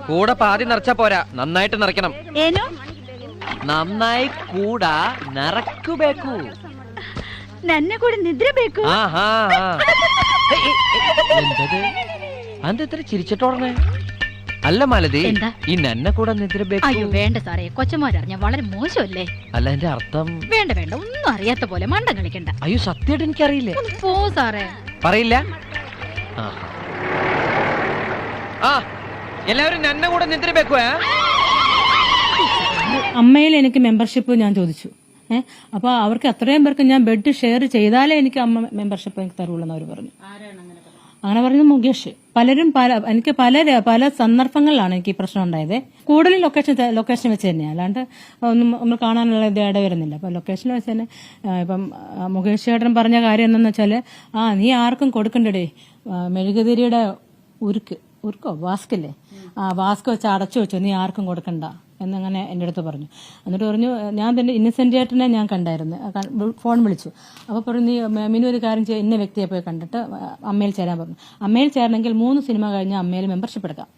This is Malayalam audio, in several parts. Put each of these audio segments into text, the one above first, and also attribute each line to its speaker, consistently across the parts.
Speaker 1: കൂടെ പാതി നിറച്ചാ പോരാ, നന്നായിട്ട് നിറയ്ക്കണം.
Speaker 2: ಏನೋ
Speaker 1: നന്നായി കൂടാ നിറക്കുബേക്കു.
Speaker 2: ನನ್ನ ಕೂಡ ನಿದ್ರೆ ಬೇಕು.
Speaker 1: എന്തത് അതെത്ര ചിരിച്ചിട്ടോടനെ? അല്ല മാലതി,
Speaker 2: എന്താ?
Speaker 1: ഈ നന്നെ കൂടെ നിദ്ര ബേക്കു.
Speaker 2: അയ്യോ വേണ്ട സാറേ, കൊച്ചന്മാരറിഞ്ഞ വളരെ മോശമല്ലേ.
Speaker 1: അല്ല എന്റെ അർത്ഥം.
Speaker 2: വേണ്ട വേണ്ട, ഒന്നും അറിയാത്ത പോലെ മണ്ടം കളിക്കണ്ട.
Speaker 1: അയ്യോ സത്യമായിട്ട് എനിക്കറിയില്ലേ.
Speaker 2: ഒന്ന് പോ സാറേ.
Speaker 1: പറയില്ല. എല്ലാവരും നന്നെ കൂടെ നിദ്ര ബേക്കുവേ.
Speaker 3: അമ്മയിൽ എനിക്ക് മെമ്പർഷിപ്പ് ഞാൻ ചോദിച്ചു. അപ്പൊ അവർക്ക് അത്രയും പേർക്ക് ഞാൻ ബെഡ് ഷെയർ ചെയ്താലേ എനിക്ക് അമ്മ മെമ്പർഷിപ്പ് എനിക്ക് തരുള്ളൂ എന്ന് അവർ പറഞ്ഞു. അങ്ങനെ പറഞ്ഞു മുകേഷ്. പലരും എനിക്ക് പല സന്ദർഭങ്ങളിലാണ് എനിക്ക് ഈ പ്രശ്നം ഉണ്ടായത്. കൂടുതലും ലൊക്കേഷൻ വെച്ച് തന്നെയാണ്, അല്ലാണ്ട് ഒന്നും നമ്മൾ കാണാനുള്ള ഇട വരുന്നില്ല. അപ്പൊ ലൊക്കേഷനിൽ വെച്ച് തന്നെ ഇപ്പം മുകേഷ് ചേട്ടൻ പറഞ്ഞ കാര്യം എന്താണെന്ന് വെച്ചാല്, നീ ആർക്കും കൊടുക്കണ്ടേ മെഴുകുതിരിയുടെ ഉരുക്കോ വാസ്കല്ലേ, വാസ്ക് വെച്ച് അടച്ചു വെച്ചോ, നീ ആർക്കും കൊടുക്കണ്ട എന്നങ്ങനെ എൻ്റെ അടുത്ത് പറഞ്ഞു. എന്നിട്ട് പറഞ്ഞു, ഞാൻ തന്നെ ഇന്നസെന്റ് ചേട്ടനെ ഞാൻ കണ്ടായിരുന്നു, ഫോൺ വിളിച്ചു. അപ്പോൾ പറഞ്ഞു, നീ മിനു ഒരു കാര്യം ചെയ്യുക, ഇന്ന വ്യക്തിയെ പോയി കണ്ടിട്ട് അമ്മയിൽ ചേരാൻ പറഞ്ഞു. അമ്മയിൽ ചേരണമെങ്കിൽ 3 സിനിമ കഴിഞ്ഞ് അമ്മയിൽ മെമ്പർഷിപ്പ് എടുക്കാം.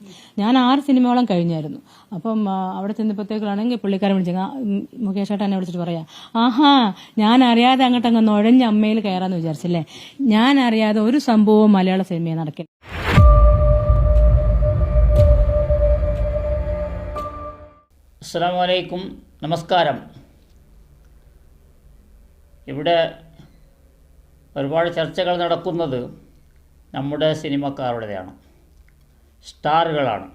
Speaker 3: ഞാൻ 6 സിനിമയോളം കഴിഞ്ഞായിരുന്നു. അപ്പം അവിടെ ചെന്നപ്പോഴത്തേക്കാണെങ്കിൽ പുള്ളിക്കാരൻ വിളിച്ചു, മുകേഷ് ചേട്ടൻ എന്നെ വിളിച്ചിട്ട് പറയാം, ഞാൻ അറിയാതെ അങ്ങോട്ടങ്ങ് നുഴഞ്ഞ് അമ്മയിൽ കയറാന്ന് വിചാരിച്ചില്ലേ. ഞാൻ അറിയാതെ ഒരു സംഭവവും മലയാള സിനിമയിൽ നടക്കില്ല.
Speaker 4: അസ്സലാമു അലൈക്കും, നമസ്കാരം. ഇവിടെ ഒരുപാട് ചർച്ചകൾ നടക്കുന്നത് നമ്മുടെ സിനിമക്കാരുടെയാണ്, സ്റ്റാറുകളാണ്.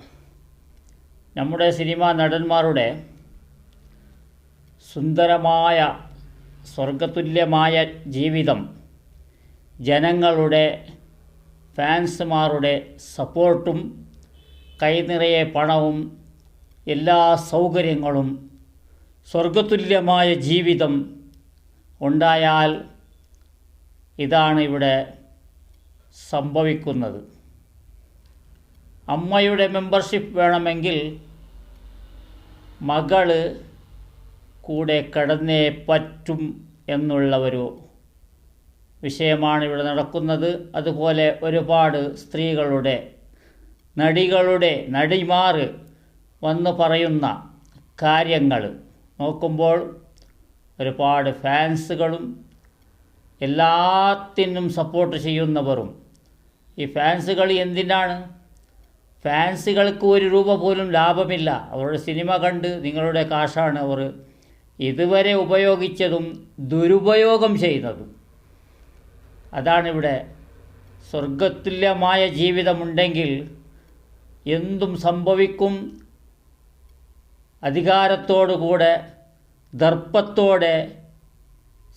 Speaker 4: നമ്മുടെ സിനിമാ നടന്മാരുടെ സുന്ദരമായ സ്വർഗതുല്യമായ ജീവിതം, ജനങ്ങളുടെ ഫാൻസുമാരുടെ സപ്പോർട്ടും കൈനിറയെ പണവും എല്ലാ സൗകര്യങ്ങളും, സ്വർഗതുല്യമായ ജീവിതം ഉണ്ടായാൽ ഇതാണ് ഇവിടെ സംഭവിക്കുന്നത്. അമ്മയുടെ മെമ്പർഷിപ്പ് വേണമെങ്കിൽ മകള് കൂടെ കടന്നേ പറ്റും എന്നുള്ള ഒരു വിഷയമാണ് ഇവിടെ നടക്കുന്നത്. അതുപോലെ ഒരുപാട് സ്ത്രീകളുടെ നടിമാർ വന്ന് പറയുന്ന കാര്യങ്ങൾ നോക്കുമ്പോൾ ഒരുപാട് ഫാൻസുകളും എല്ലാത്തിനും സപ്പോർട്ട് ചെയ്യുന്നവരും. ഈ ഫാൻസുകൾ എന്തിനാണ്? ഫാൻസുകൾക്ക് 1 രൂപ പോലും ലാഭമില്ല. അവരുടെ സിനിമ കണ്ട് നിങ്ങളുടെ കാശാണ് അവർ ഇതുവരെ ഉപയോഗിച്ചതും ദുരുപയോഗം ചെയ്യുന്നതും. അതാണിവിടെ. സ്വർഗതുല്യമായ ജീവിതമുണ്ടെങ്കിൽ എന്തും സംഭവിക്കും. അധികാരത്തോടുകൂടെ, ദർപ്പത്തോടെ,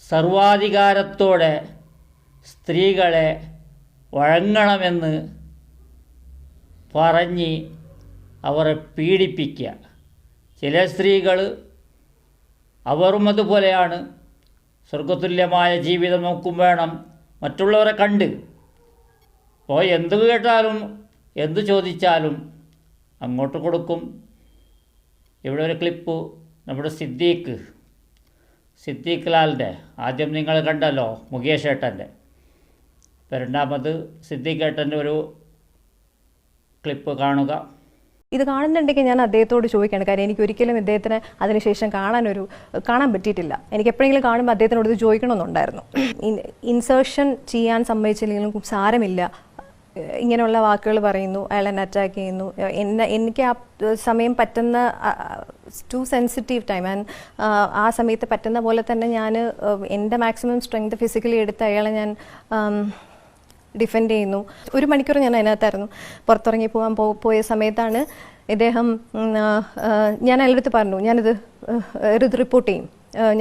Speaker 4: സർവാധികാരത്തോടെ സ്ത്രീകളെ വഴങ്ങണമെന്ന് പറഞ്ഞ് അവരെ പീഡിപ്പിക്കുക. ചില സ്ത്രീകൾ അവരും അതുപോലെയാണ്. സ്വർഗതുല്യമായ ജീവിതം നോക്കും വേണം, മറ്റുള്ളവരെ കണ്ട്. അപ്പോൾ എന്ത് കേട്ടാലും എന്ത് ചോദിച്ചാലും അങ്ങോട്ട് കൊടുക്കും. ഇവിടെ ഒരു ക്ലിപ്പ് നമ്മുടെ സിദ്ദീഖ് ലാലിൻ്റെ, ആദ്യം നിങ്ങൾ കണ്ടല്ലോ മുകേഷ് ഏട്ടൻ്റെ, രണ്ടാമത് സിദ്ദീഖ് ഏട്ടൻ്റെ ഒരു ക്ലിപ്പ് കാണുക.
Speaker 5: ഇത് കാണുന്നുണ്ടെങ്കിൽ ഞാൻ അദ്ദേഹത്തോട് ചോദിക്കുകയാണ്. കാര്യം എനിക്ക് ഒരിക്കലും ഇദ്ദേഹത്തിന് അതിനുശേഷം കാണാൻ പറ്റിയിട്ടില്ല. എനിക്ക് എപ്പോഴെങ്കിലും കാണുമ്പോൾ അദ്ദേഹത്തിനോട് ഇത് ചോദിക്കണമെന്നുണ്ടായിരുന്നു. ഇൻസേർഷൻ ചെയ്യാൻ സമ്മതിച്ചില്ലെങ്കിലും സാരമില്ല, ഇങ്ങനെയുള്ള വാക്കുകൾ പറയുന്നു, അയാൾ എന്നെ അറ്റാക്ക് ചെയ്യുന്നു. എനിക്ക് ആ സമയം പറ്റുന്ന ടു സെൻസിറ്റീവ് ടൈം, ആൻഡ് ആ സമയത്ത് പറ്റുന്ന പോലെ തന്നെ ഞാൻ എൻ്റെ മാക്സിമം സ്ട്രെങ്ത് ഫിസിക്കലി എടുത്ത് അയാളെ ഞാൻ ഡിഫെൻഡ് ചെയ്യുന്നു. 1 മണിക്കൂർ ഞാൻ അതിനകത്തായിരുന്നു. പുറത്തിറങ്ങി പോയ സമയത്താണ് ഇദ്ദേഹം, ഞാൻ അയാളുടെ പറഞ്ഞു, ഞാനിത് റിപ്പോർട്ട് ചെയ്യും,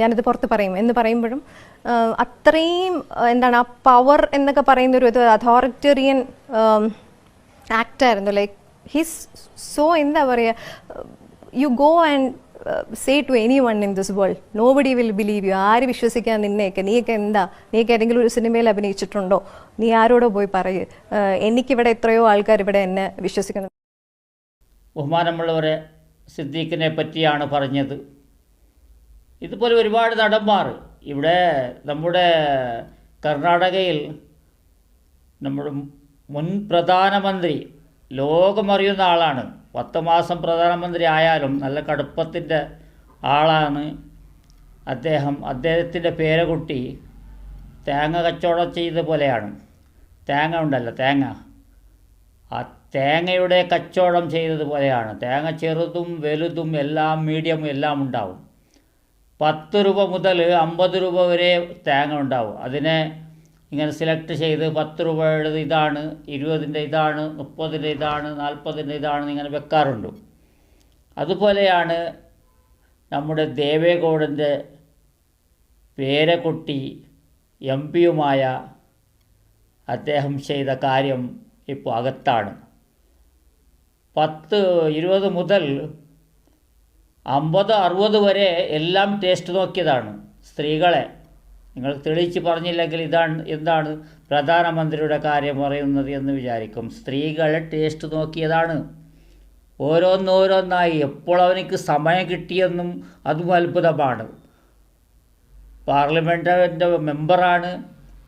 Speaker 5: ഞാനിത് പുറത്ത് പറയും എന്ന് പറയുമ്പോഴും അത്രയും എന്താണ് ആ പവർ എന്നൊക്കെ പറയുന്ന ഒരു അതോറിറ്റേറിയൻ ആക്റ്റായിരുന്നു. ലൈക്ക് ഹിസ് സോ എന്താ പറയുക, you go and say to any one in this world, nobody will believe you. ആര് വിശ്വസിക്കാൻ നിന്നെയൊക്കെ? നീയൊക്കെ നീയൊക്കെ ഏതെങ്കിലും ഒരു സിനിമയിൽ അഭിനയിച്ചിട്ടുണ്ടോ? നീ ആരോടോ പോയി പറയ്, എനിക്കിവിടെ എത്രയോ ആൾക്കാർ ഇവിടെ എന്നെ വിശ്വസിക്കുന്നു.
Speaker 4: ബഹുമാനമുള്ളവരെ, സിദ്ദീഖിനെ പറ്റിയാണ് പറഞ്ഞത്. ഇതുപോലെ ഒരുപാട് നടന്മാർ ഇവിടെ നമ്മുടെ കർണാടകയിൽ നമ്മുടെ മുൻ പ്രധാനമന്ത്രി, ലോകമറിയുന്ന ആളാണ്, 10 മാസം പ്രധാനമന്ത്രി ആയാലും നല്ല കടുപ്പത്തിൻ്റെ ആളാണ് അദ്ദേഹം. അദ്ദേഹത്തിൻ്റെ പേരക്കുട്ടി തേങ്ങ കച്ചവടം ചെയ്ത പോലെയാണ്. തേങ്ങ ഉണ്ടല്ലോ, തേങ്ങ, ആ തേങ്ങയുടെ കച്ചവടം ചെയ്തതുപോലെയാണ്. തേങ്ങ ചെറുതും വലുതും എല്ലാം മീഡിയമും എല്ലാം ഉണ്ടാവും. 10 രൂപ മുതൽ 50 രൂപ വരെ തേങ്ങ ഉണ്ടാവും. അതിനെ ഇങ്ങനെ സെലക്ട് ചെയ്ത് 10 രൂപയുടെ ഇതാണ്, 20ൻ്റെ ഇതാണ്, 30ൻ്റെ ഇതാണ്, 40ൻ്റെ ഇതാണ് ഇങ്ങനെ വെക്കാറുണ്ട്. അതുപോലെയാണ് നമ്മുടെ ദേവേഗൗഡൻ്റെ പേരക്കുട്ടി MP-യുമായ അദ്ദേഹം ചെയ്ത കാര്യം ഇപ്പോൾ അകത്താണ്. 20 മുതൽ 50-60 വരെ എല്ലാം ടേസ്റ്റ് നോക്കിയതാണ് സ്ത്രീകളെ. നിങ്ങൾ തെളിയിച്ച് പറഞ്ഞില്ലെങ്കിൽ എന്താണ് പ്രധാനമന്ത്രിയുടെ കാര്യം പറയുന്നത് എന്ന് വിചാരിക്കും. സ്ത്രീകളെ ടേസ്റ്റ് നോക്കിയതാണ്. ഓരോന്നോരോന്നായി എപ്പോൾ അവനിക്ക് സമയം കിട്ടിയെന്നും അതും അത്ഭുതമാണ്. പാർലമെൻറ്റിൻ്റെ മെമ്പറാണ്,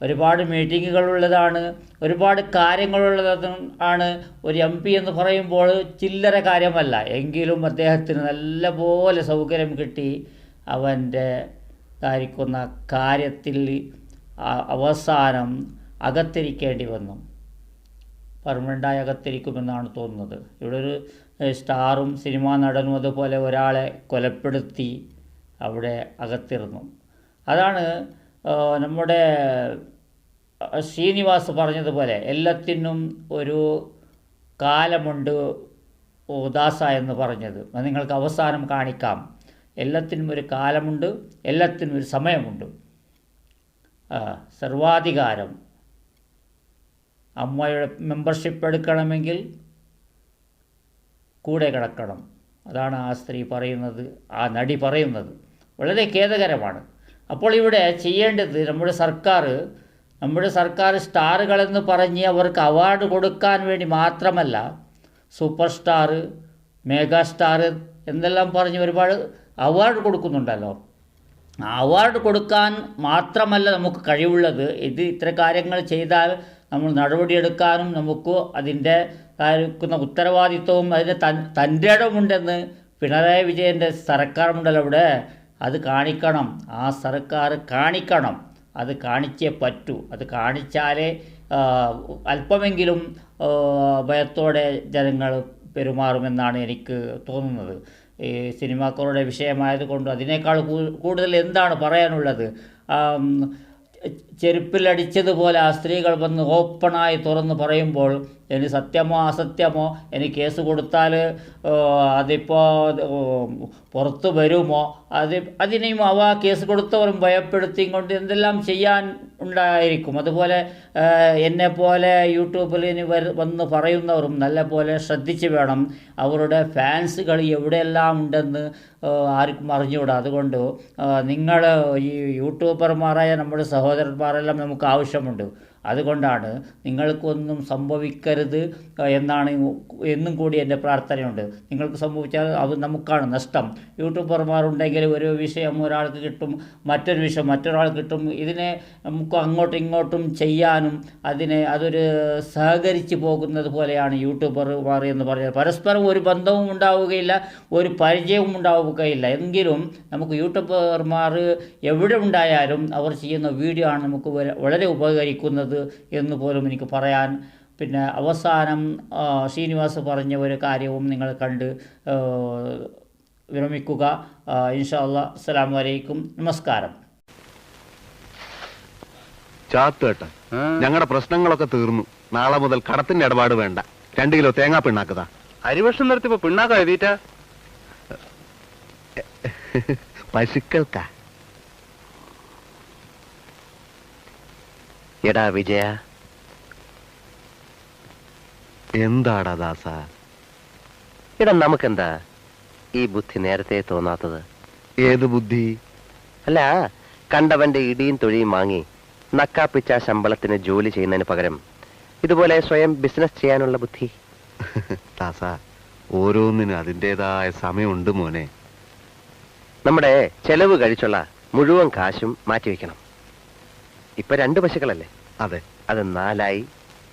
Speaker 4: ഒരുപാട് മീറ്റിങ്ങുകളുള്ളതാണ്, ഒരുപാട് കാര്യങ്ങളുള്ളതാണ്. ഒരു MP എന്ന് പറയുമ്പോൾ ചില്ലറ കാര്യമല്ല. എങ്കിലും അദ്ദേഹത്തിന് നല്ലപോലെ സൗകര്യം കിട്ടി. അവൻ്റെ ധാരിക്കുന്ന കാര്യത്തിൽ അവസാനം അകത്തിരിക്കേണ്ടി വന്നു. പെർമനൻ്റായി അകത്തിരിക്കുമെന്നാണ് തോന്നുന്നത്. ഇവിടെ ഒരു സ്റ്റാറും സിനിമാ നടനും അതുപോലെ ഒരാളെ കൊലപ്പെടുത്തി അവിടെ അകത്തിരുന്നു. അതാണ് നമ്മുടെ ശ്രീനിവാസ് പറഞ്ഞതുപോലെ എല്ലാത്തിനും ഒരു കാലമുണ്ട് ദാസ എന്ന് പറഞ്ഞത്. അത് നിങ്ങൾക്ക് അവസാനം കാണിക്കാം. എല്ലാത്തിനും ഒരു കാലമുണ്ട്, എല്ലാത്തിനും ഒരു സമയമുണ്ട്. സർവാധികാരം, അമ്മയുടെ മെമ്പർഷിപ്പ് എടുക്കണമെങ്കിൽ കൂടെ കിടക്കണം. അതാണ് ആ സ്ത്രീ പറയുന്നത്, ആ നടി പറയുന്നത്. വളരെ ഖേദകരമാണ്. അപ്പോൾ ഇവിടെ ചെയ്യേണ്ടത് നമ്മുടെ സർക്കാർ സ്റ്റാറുകളെന്ന് പറഞ്ഞ് അവർക്ക് അവാർഡ് കൊടുക്കാൻ വേണ്ടി മാത്രമല്ല, സൂപ്പർ സ്റ്റാർ, മെഗാ സ്റ്റാർ എന്നെല്ലാം പറഞ്ഞ് ഒരുപാട് അവാർഡ് കൊടുക്കുന്നുണ്ടല്ലോ. ആ അവാർഡ് കൊടുക്കാൻ മാത്രമല്ല നമുക്ക് കഴിവുള്ളത്. ഇത്ര കാര്യങ്ങൾ ചെയ്താൽ നമ്മൾ നടപടിയെടുക്കാനും നമുക്ക് അതിൻ്റെ ഉത്തരവാദിത്വവും അതിൻ്റെ തൻ്റെ ഇടമുണ്ടെന്ന് പിണറായി വിജയൻ്റെ സർക്കാരുണ്ടല്ലോ ഇവിടെ. അത് കാണിക്കണം. ആ സർക്കാർ കാണിക്കണം. അത് കാണിച്ചേ പറ്റൂ. അത് കാണിച്ചാലേ അല്പമെങ്കിലും ഭയത്തോടെ ജനങ്ങൾ പെരുമാറുമെന്നാണ് എനിക്ക് തോന്നുന്നത്. ഈ സിനിമാക്കാരുടെ വിഷയമായതുകൊണ്ട് അതിനേക്കാൾ കൂടുതൽ എന്താണ് പറയാനുള്ളത്? ചെരുപ്പിലടിച്ചതുപോലെ ആ സ്ത്രീകൾ വന്ന് ഓപ്പണായി തുറന്ന് പറയുമ്പോൾ ഇനി സത്യമോ അസത്യമോ, ഇനി കേസ് കൊടുത്താൽ അതിപ്പോൾ പുറത്തു വരുമോ, അതിനെയും കേസ് കൊടുത്തവരും ഭയപ്പെടുത്തിയും കൊണ്ട് എന്തെല്ലാം ചെയ്യാൻ ഉണ്ടായിരിക്കും. അതുപോലെ എന്നെപ്പോലെ യൂട്യൂബിൽ ഇനി വന്ന് പറയുന്നവരും നല്ല പോലെ ശ്രദ്ധിച്ച് വേണം. അവരുടെ ഫാൻസുകൾ എവിടെയെല്ലാം ഉണ്ടെന്ന് ആർക്കും അറിഞ്ഞുകൂടാ. അതുകൊണ്ട് നിങ്ങൾ ഈ യൂട്യൂബർമാരായ നമ്മുടെ സഹോദരന്മാരെല്ലാം നമുക്ക് ആവശ്യമുണ്ട്. അതുകൊണ്ടാണ് നിങ്ങൾക്കൊന്നും സംഭവിക്കരുത് എന്നാണ് എന്നും കൂടി എൻ്റെ പ്രാർത്ഥനയുണ്ട്. നിങ്ങൾക്ക് സംഭവിച്ചാൽ അത് നമുക്കാണ് നഷ്ടം. യൂട്യൂബർമാരുണ്ടെങ്കിൽ ഒരു വിഷയം ഒരാൾക്ക് കിട്ടും, മറ്റൊരു വിഷയം മറ്റൊരാൾക്ക് കിട്ടും. ഇതിനെ നമുക്ക് അങ്ങോട്ടും ഇങ്ങോട്ടും ചെയ്യാനും അതൊരു സഹകരിച്ച് പോകുന്നത് പോലെയാണ് യൂട്യൂബർമാർ എന്ന് പറഞ്ഞാൽ. പരസ്പരം ഒരു ബന്ധവും ഉണ്ടാവുകയില്ല, ഒരു പരിചയവും ഉണ്ടാവുകയില്ല. എങ്കിലും നമുക്ക് യൂട്യൂബർമാർ എവിടെ ഉണ്ടായാലും അവർ ചെയ്യുന്ന വീഡിയോ ആണ് നമുക്ക് വളരെ ഉപകരിക്കുന്നത് എന്ന് പോലും എനിക്ക് പറയാൻ. പിന്നെ അവസാനം ശ്രീനിവാസ് പറഞ്ഞ ഒരു കാര്യവും നിങ്ങൾ കണ്ട് വിരമിക്കുക. ഇൻഷാ അല്ലാഹ്. അസ്സലാമു അലൈക്കും, നമസ്കാരം.
Speaker 6: ചാത്തേട്ട, ഞങ്ങളുടെ പ്രശ്നങ്ങളൊക്കെ തീർന്നു. നാളെ മുതൽ കടത്തിന്റെ ഇടപാട് വേണ്ട. 2 കിലോ തേങ്ങാ പിണ്ണാക്കതാ.
Speaker 7: അരിവർഷം നിർത്തിപ്പോ പിണ്ണാക്ക എഴുതിയിട്ട
Speaker 6: പശുക്കൾക്കാ.
Speaker 7: എടാ വിജയ,
Speaker 6: എന്താടാ ദാസ?
Speaker 7: എടാ നമുക്കെന്താ ഈ ബുദ്ധി നേരത്തെ തോന്നാത്തത്?
Speaker 6: ഏത് ബുദ്ധി?
Speaker 7: അല്ല, കണ്ടവന്റെ ഇടിയും തൊഴിയും വാങ്ങി നക്കാപ്പിച്ച ശമ്പളത്തിന് ജോലി ചെയ്യുന്നതിന് പകരം ഇതുപോലെ സ്വയം ബിസിനസ് ചെയ്യാനുള്ള ബുദ്ധി.
Speaker 6: ദാസ, ഓരോന്നിനും അതിൻ്റെതായ സമയമുണ്ട് മോനെ.
Speaker 7: നമ്മുടെ ചെലവ് കഴിച്ചുള്ള മുഴുവൻ കാശും മാറ്റിവെക്കണം. ഇപ്പൊ 2 പശുക്കളല്ലേ?
Speaker 6: അതെ.
Speaker 7: അത് 4 ആയി,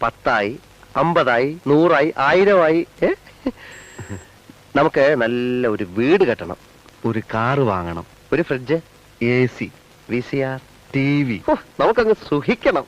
Speaker 7: 10 ആയി, 50 ആയി, 100 ആയി, 1000 ആയി. നമുക്ക് നല്ല ഒരു വീട് കെട്ടണം,
Speaker 6: ഒരു കാറ് വാങ്ങണം,
Speaker 7: ഒരു ഫ്രിഡ്ജ്,
Speaker 6: AC,
Speaker 7: VCR,
Speaker 6: TV.
Speaker 7: നമുക്കങ്ങ് സുഖിക്കണം.